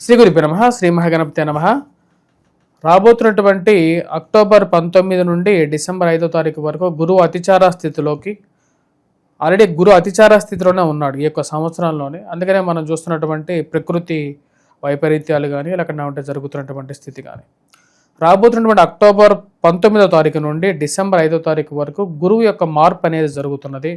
శ్రీ గురుభ్యో నమః. శ్రీ మహాగణపతే నమః. రాబోతున్నటువంటి అక్టోబర్ 19 నుండి డిసెంబర్ 5వ తారీఖు వరకు గురువు అతిచార స్థితిలోకి ఆల్రెడీ గురు అతిచార స్థితిలోనే ఉన్నాడు ఈ యొక్క సంవత్సరంలోనే. అందుకనే మనం చూస్తున్నటువంటి ప్రకృతి వైపరీత్యాలు కానీ లేకుండా ఉంటే జరుగుతున్నటువంటి స్థితి కానీ రాబోతున్నటువంటి అక్టోబర్ 19వ తారీఖు నుండి డిసెంబర్ 5వ తారీఖు వరకు గురువు యొక్క మార్పు అనేది జరుగుతున్నది.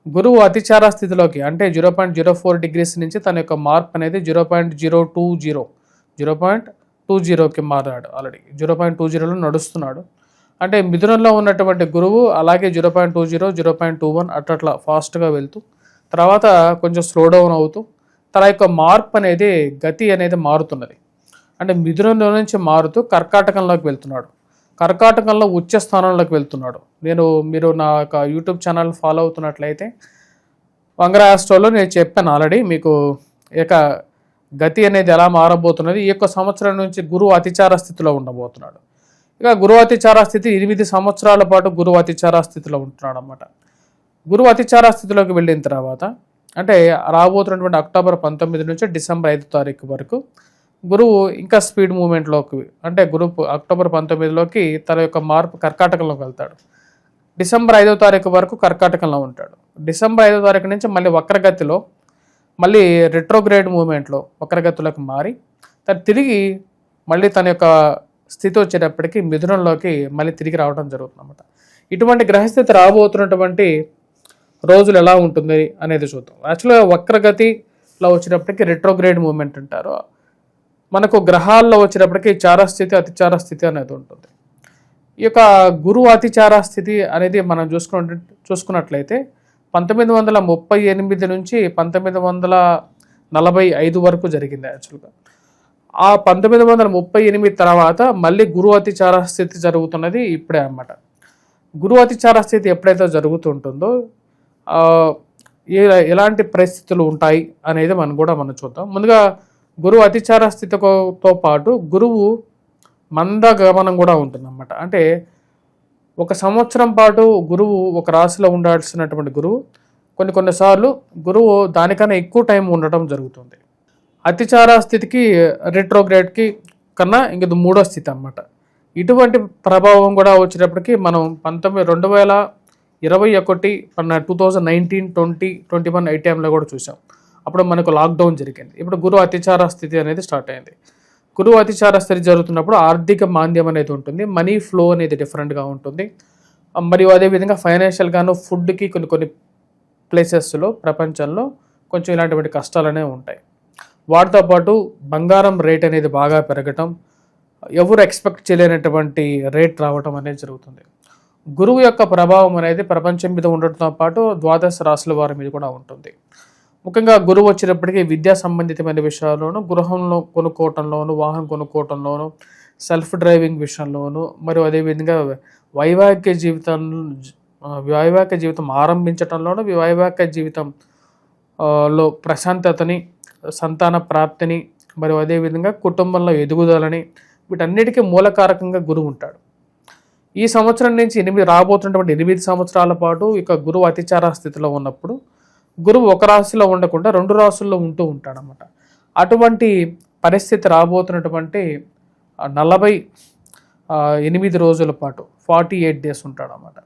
గురువు అతిచార స్థితిలోకి అంటే 0.04 డిగ్రీస్ నుంచి తన యొక్క మార్పు అనేది 0.20కి మారాడు. ఆల్రెడీ 0.20లో నడుస్తున్నాడు. అంటే మిథునంలో ఉన్నటువంటి గురువు అలాగే 0.20 0.21 అట్లా ఫాస్ట్గా వెళ్తూ తర్వాత కొంచెం స్లో డౌన్ అవుతూ తన యొక్క మార్పు అనేది గతి అనేది మారుతున్నది. అంటే మిథునంలో నుంచి మారుతూ కర్కాటకంలోకి వెళ్తున్నాడు. కర్కాటకంలో ఉచ్చ స్థానంలోకి వెళ్తున్నాడు. మీరు నా యొక్క యూట్యూబ్ ఛానల్ ఫాలో అవుతున్నట్లయితే వంగర ఆస్ట్రోలో నేను చెప్పాను ఆల్రెడీ మీకు ఇక గతి అనేది ఎలా మారబోతున్నది. ఈ యొక్క సంవత్సరం నుంచి గురువు అతిచార స్థితిలో ఉండబోతున్నాడు. ఇక గురువు అతిచార స్థితి 8 సంవత్సరాల పాటు గురువు అతిచార స్థితిలో ఉంటున్నాడు అన్నమాట. గురువు అతిచార స్థితిలోకి వెళ్ళిన తర్వాత అంటే రాబోతున్నటువంటి అక్టోబర్ 19 నుంచి డిసెంబర్ 5వ తారీఖు వరకు గురువు ఇంకా స్పీడ్ మూమెంట్లోకి అంటే గురువు అక్టోబర్ 19లోకి తన యొక్క మార్పు కర్కాటకంలోకి వెళ్తాడు. డిసెంబర్ 5వ తారీఖు వరకు కర్కాటకంలో ఉంటాడు. డిసెంబర్ 5వ తారీఖు నుంచి మళ్ళీ వక్రగతిలో మళ్ళీ రెట్రోగ్రేడ్ మూమెంట్లో వక్రగతిలోకి మారి తిరిగి మళ్ళీ తన యొక్క స్థితి వచ్చేటప్పటికి మిథునంలోకి మళ్ళీ తిరిగి రావడం జరుగుతుంది అన్నమాట. ఇటువంటి గ్రహస్థితి రాబోతున్నటువంటి రోజులు ఎలా ఉంటుంది అనేది చూద్దాం. యాక్చువల్గా వక్రగతిలో వచ్చినప్పటికీ రెట్రోగ్రేడ్ మూమెంట్ అంటారు. మనకు గ్రహాల్లో వచ్చేటప్పటికి చారస్థితి అతిచార స్థితి అనేది ఉంటుంది. ఈ యొక్క గురువు అతిచార స్థితి అనేది మనం చూసుకున్నట్లయితే 1938 నుంచి 1945 వరకు జరిగింది. యాక్చువల్గా ఆ 1938 తర్వాత మళ్ళీ గురువు అతిచార స్థితి జరుగుతున్నది ఇప్పుడే అన్నమాట. గురువు అతిచార స్థితి ఎప్పుడైతే జరుగుతుంటుందో ఎలాంటి పరిస్థితులు ఉంటాయి అనేది మనం చూద్దాం. ముందుగా గురువు అతిచార స్థితితో పాటు గురువు మందగమనం కూడా ఉంటుందన్నమాట. అంటే ఒక సంవత్సరం పాటు గురువు ఒక రాశిలో ఉండాల్సినటువంటి గురువు కొన్నిసార్లు గురువు దానికన్నా ఎక్కువ టైం ఉండటం జరుగుతుంది. అతిచార స్థితికి రెట్రోగ్రేడ్కి కన్నా ఇంక మూడో స్థితి అన్నమాట. ఇటువంటి ప్రభావం కూడా వచ్చేటప్పటికి మనం 2021 2019 20 21 ఈ టైంలో కూడా చూసాం. అప్పుడు మనకు లాక్డౌన్ జరిగింది. ఇప్పుడు గురువు అతిచార స్థితి అనేది స్టార్ట్ అయింది. గురువు అతిచార స్థితి జరుగుతున్నప్పుడు ఆర్థిక మాంద్యం అనేది ఉంటుంది. మనీ ఫ్లో అనేది డిఫరెంట్గా ఉంటుంది. మరియు అదేవిధంగా ఫైనాన్షియల్గాను ఫుడ్కి కొన్ని ప్లేసెస్లో ప్రపంచంలో కొంచెం ఇలాంటి కష్టాలు అనేవి ఉంటాయి. వాటితో పాటు బంగారం రేట్ అనేది బాగా పెరగటం, ఎవరు ఎక్స్పెక్ట్ చేయలేనటువంటి రేట్ రావటం అనేది జరుగుతుంది. గురువు యొక్క ప్రభావం అనేది ప్రపంచం మీద ఉండటంతో పాటు ద్వాదశ రాశుల వారి మీద కూడా ఉంటుంది. ముఖ్యంగా గురువు వచ్చేటప్పటికీ విద్యా సంబంధితమైన విషయాల్లోనూ, గృహంలో కొనుక్కోవటంలోను, వాహనం కొనుక్కోవటంలోను, సెల్ఫ్ డ్రైవింగ్ విషయంలోను, మరియు అదేవిధంగా వైవాహిక జీవితం ఆరంభించటంలోను, వైవాహిక జీవితంలో ప్రశాంతతని, సంతాన ప్రాప్తిని, మరియు అదేవిధంగా కుటుంబంలో ఎదుగుదలని వీటన్నిటికీ మూలకారకంగా గురువు ఉంటాడు. ఈ సంవత్సరం నుంచి రాబోతున్నటువంటి 8 సంవత్సరాల పాటు ఇక గురువు అతిచార స్థితిలో ఉన్నప్పుడు గురువు ఒక రాశిలో ఉండకుండా 2 రాశుల్లో ఉంటూ ఉంటాడనమాట. అటువంటి పరిస్థితి రాబోతున్నటువంటి 48 రోజుల పాటు 48 డేస్ ఉంటాడనమాట.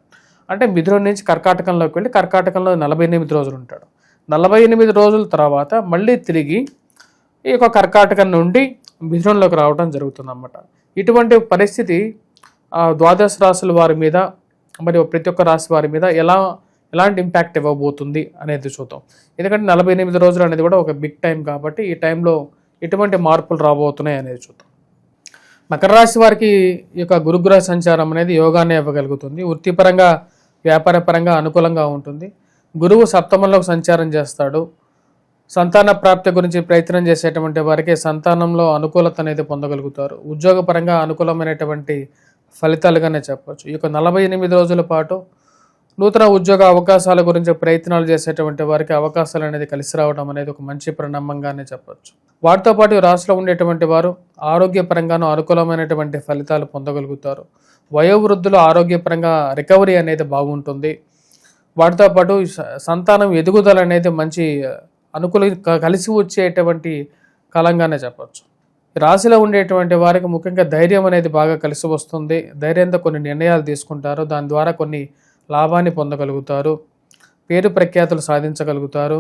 అంటే మిథునం నుంచి కర్కాటకంలోకి వెళ్ళి కర్కాటకంలో 48 రోజులు ఉంటాడు. 48 రోజుల తర్వాత మళ్ళీ తిరిగి ఈ యొక్క కర్కాటకం నుండి మిథునంలోకి రావడం జరుగుతుందన్నమాట. ఇటువంటి పరిస్థితి ద్వాదశ రాశుల వారి మీద మరియు ప్రతి ఒక్క రాశి వారి మీద ఎలాంటి ఇంపాక్ట్ ఇవ్వబోతుంది అనేది చూద్దాం. ఎందుకంటే 48 రోజులు అనేది కూడా ఒక బిగ్ టైం కాబట్టి ఈ టైంలో ఎటువంటి మార్పులు రాబోతున్నాయి అనేది చూద్దాం. మకర రాశి వారికి ఈ యొక్క గురుగ్రహ సంచారం అనేది యోగాన్ని ఇవ్వగలుగుతుంది. వృత్తిపరంగా వ్యాపారపరంగా అనుకూలంగా ఉంటుంది. గురువు సప్తమంలోకి సంచారం చేస్తాడు. సంతాన ప్రాప్తి గురించి ప్రయత్నం చేసేటువంటి వారికి సంతానంలో అనుకూలత అనేది పొందగలుగుతారు. ఉద్యోగపరంగా అనుకూలమైనటువంటి ఫలితాలుగానే చెప్పవచ్చు. ఈ యొక్క 48 రోజుల పాటు నూతన ఉద్యోగ అవకాశాల గురించి ప్రయత్నాలు చేసేటువంటి వారికి అవకాశాలు అనేది కలిసి రావడం అనేది ఒక మంచి పరిణామంగానే చెప్పచ్చు. వాటితో పాటు రాశిలో ఉండేటువంటి వారు ఆరోగ్యపరంగాను అనుకూలమైనటువంటి ఫలితాలు పొందగలుగుతారు. వయోవృద్ధులు ఆరోగ్యపరంగా రికవరీ అనేది బాగుంటుంది. వాటితో పాటు సంతానం ఎదుగుదల అనేది మంచి అనుకూల కలిసి వచ్చేటువంటి కాలంగానే చెప్పచ్చు. రాశిలో ఉండేటువంటి వారికి ముఖ్యంగా ధైర్యం అనేది బాగా కలిసి వస్తుంది. ధైర్యంతో కొన్ని నిర్ణయాలు తీసుకుంటారు. దాని ద్వారా కొన్ని లాభాన్ని పొందగలుగుతారు. పేరు ప్రఖ్యాతులు సాధించగలుగుతారు.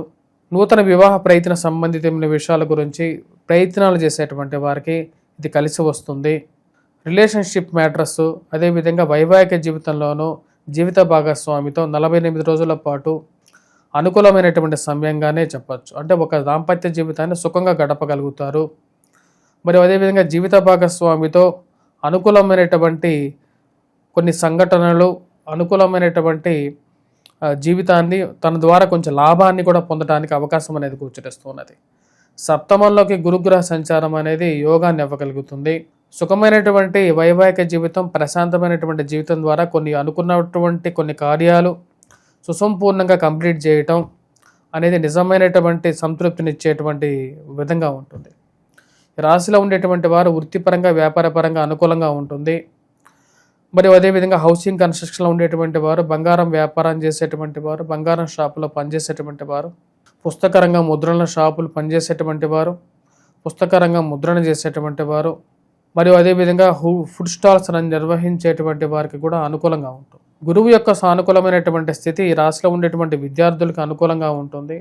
నూతన వివాహ ప్రయత్న సంబంధితమైన విషయాల గురించి ప్రయత్నాలు చేసేటువంటి వారికి ఇది కలిసి వస్తుంది. రిలేషన్షిప్ మ్యాటర్స్, అదేవిధంగా వైవాహిక జీవితంలోనూ జీవిత భాగస్వామితో 48 రోజుల పాటు అనుకూలమైనటువంటి సమయంగానే చెప్పచ్చు. అంటే ఒక దాంపత్య జీవితాన్ని సుఖంగా గడపగలుగుతారు. మరియు అదేవిధంగా జీవిత భాగస్వామితో అనుకూలమైనటువంటి కొన్ని సంఘటనలు, అనుకూలమైనటువంటి జీవితాన్ని తన ద్వారా కొంచెం లాభాన్ని కూడా పొందడానికి అవకాశం అనేది గోచరిస్తున్నది. సప్తమంలోకి గురుగ్రహ సంచారం అనేది యోగాన్ని ఇవ్వగలుగుతుంది. సుఖమైనటువంటి వైవాహిక జీవితం, ప్రశాంతమైనటువంటి జీవితం ద్వారా కొన్ని అనుకున్నటువంటి కొన్ని కార్యాలు సుసంపూర్ణంగా కంప్లీట్ చేయటం అనేది నిజమైనటువంటి సంతృప్తినిచ్చేటువంటి విధంగా ఉంటుంది. రాశిలో ఉండేటువంటి వారు వృత్తిపరంగా, వ్యాపారపరంగా అనుకూలంగా ఉంటుంది. మరియు అదేవిధంగా హౌసింగ్ కన్స్ట్రక్షన్లో ఉండేటువంటి వారు, బంగారం వ్యాపారం చేసేటువంటి వారు, బంగారం షాపులో పనిచేసేటువంటి వారు, పుస్తక రంగం ముద్రణ షాపులు పనిచేసేటువంటి వారు, పుస్తక రంగం ముద్రణ చేసేటువంటి వారు, మరియు అదేవిధంగా ఫుడ్ స్టాల్స్ నిర్వహించేటువంటి వారికి కూడా అనుకూలంగా ఉంటుంది. గురువు యొక్క సానుకూలమైనటువంటి స్థితి ఈ రాశిలో ఉండేటువంటి విద్యార్థులకు అనుకూలంగా ఉంటుంది.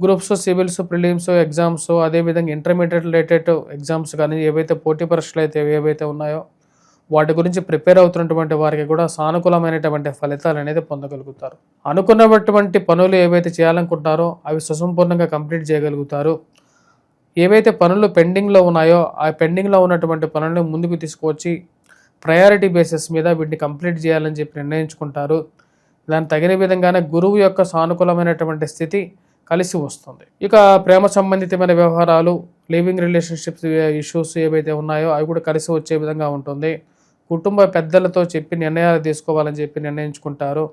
గ్రూప్స్, సివిల్స్, ప్రిలిమ్స్ ఎగ్జామ్స్, అదేవిధంగా ఇంటర్మీడియట్ రిలేటెడ్ ఎగ్జామ్స్ కానీ ఏవైతే పోటీ పరీక్షలు అయితే ఏవైతే ఉన్నాయో వాటి గురించి ప్రిపేర్ అవుతున్నటువంటి వారికి కూడా సానుకూలమైనటువంటి ఫలితాలు అనేది పొందగలుగుతారు. అనుకున్నటువంటి పనులు ఏవైతే చేయాలనుకుంటారో అవి సుసంపూర్ణంగా కంప్లీట్ చేయగలుగుతారు. ఏవైతే పనులు పెండింగ్లో ఉన్నాయో ఆ పెండింగ్లో ఉన్నటువంటి పనులను ముందుకు తీసుకువచ్చి ప్రయారిటీ బేసిస్ మీద వీటిని కంప్లీట్ చేయాలని చెప్పి నిర్ణయించుకుంటారు. దానికి తగిన విధంగానే గురువు యొక్క సానుకూలమైనటువంటి స్థితి కలిసి వస్తుంది. ఇక ప్రేమ సంబంధితమైన వ్యవహారాలు, లివింగ్ రిలేషన్షిప్స్ ఇష్యూస్ ఏవైతే ఉన్నాయో అవి కూడా కలిసి వచ్చే విధంగా ఉంటుంది. కుటుంబ పెద్దలతో చెప్పి నిర్ణయాలు తీసుకోవాలని చెప్పి నిర్ణయించుకుంటారు.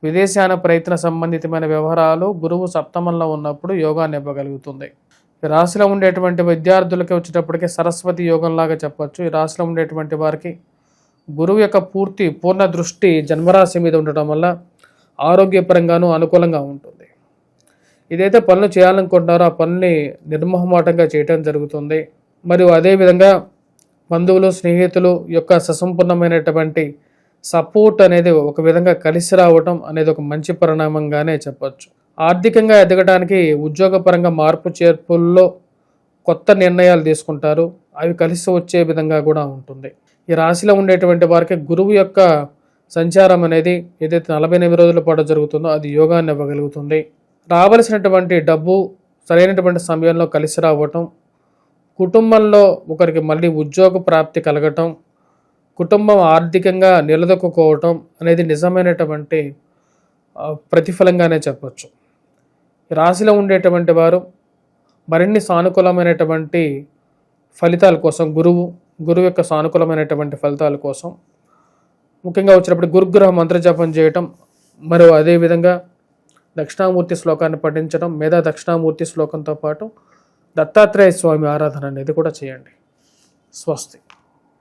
విదేశాన ప్రయత్న సంబంధితమైన వ్యవహారాలు గురువు సప్తమంలో ఉన్నప్పుడు యోగాన్ని ఇవ్వగలుగుతుంది. ఈ రాశిలో ఉండేటువంటి విద్యార్థులకి వచ్చేటప్పటికి సరస్వతి యోగంలాగా చెప్పచ్చు. ఈ రాశిలో ఉండేటువంటి వారికి గురువు యొక్క పూర్ణ దృష్టి జన్మరాశి మీద ఉండటం వల్ల ఆరోగ్యపరంగానూ అనుకూలంగా ఉంటుంది. ఇదైతే పనులు చేయాలనుకుంటున్నారో ఆ పనుల్ని నిర్మోహమాటంగా చేయటం జరుగుతుంది. మరియు అదేవిధంగా బంధువులు, స్నేహితులు యొక్క ససంపూర్ణమైనటువంటి సపోర్ట్ అనేది ఒక విధంగా కలిసి రావటం అనేది ఒక మంచి పరిణామంగానే చెప్పచ్చు. ఆర్థికంగా ఎదగడానికి ఉద్యోగపరంగా మార్పు చేర్పుల్లో కొత్త నిర్ణయాలు తీసుకుంటారు. అవి కలిసి వచ్చే విధంగా కూడా ఉంటుంది. ఈ రాశిలో ఉండేటువంటి వారికి గురువు యొక్క సంచారం అనేది ఏదైతే 48 రోజుల పాటు జరుగుతుందో అది యోగాన్ని ఇవ్వగలుగుతుంది. రావలసినటువంటి డబ్బు సరైనటువంటి సమయంలో కలిసి రావటం, కుటుంబంలో ఒకరికి మళ్ళీ ఉద్యోగ ప్రాప్తి కలగటం, కుటుంబం ఆర్థికంగా నిలదొక్కుకోవటం అనేది నిజమైనటువంటి ప్రతిఫలంగానే చెప్పచ్చు. రాశిలో ఉండేటువంటి వారు మరిన్ని సానుకూలమైనటువంటి ఫలితాల కోసం గురువు యొక్క సానుకూలమైనటువంటి ఫలితాల కోసం ముఖ్యంగా వచ్చినప్పుడు గురుగ్రహ మంత్రజపం చేయటం, మరియు అదేవిధంగా దక్షిణామూర్తి శ్లోకాన్ని పఠించడం, మేధా దక్షిణామూర్తి శ్లోకంతో పాటు దత్తాత్రేయ స్వామి ఆరాధన అనేది కూడా చేయండి. స్వస్తి.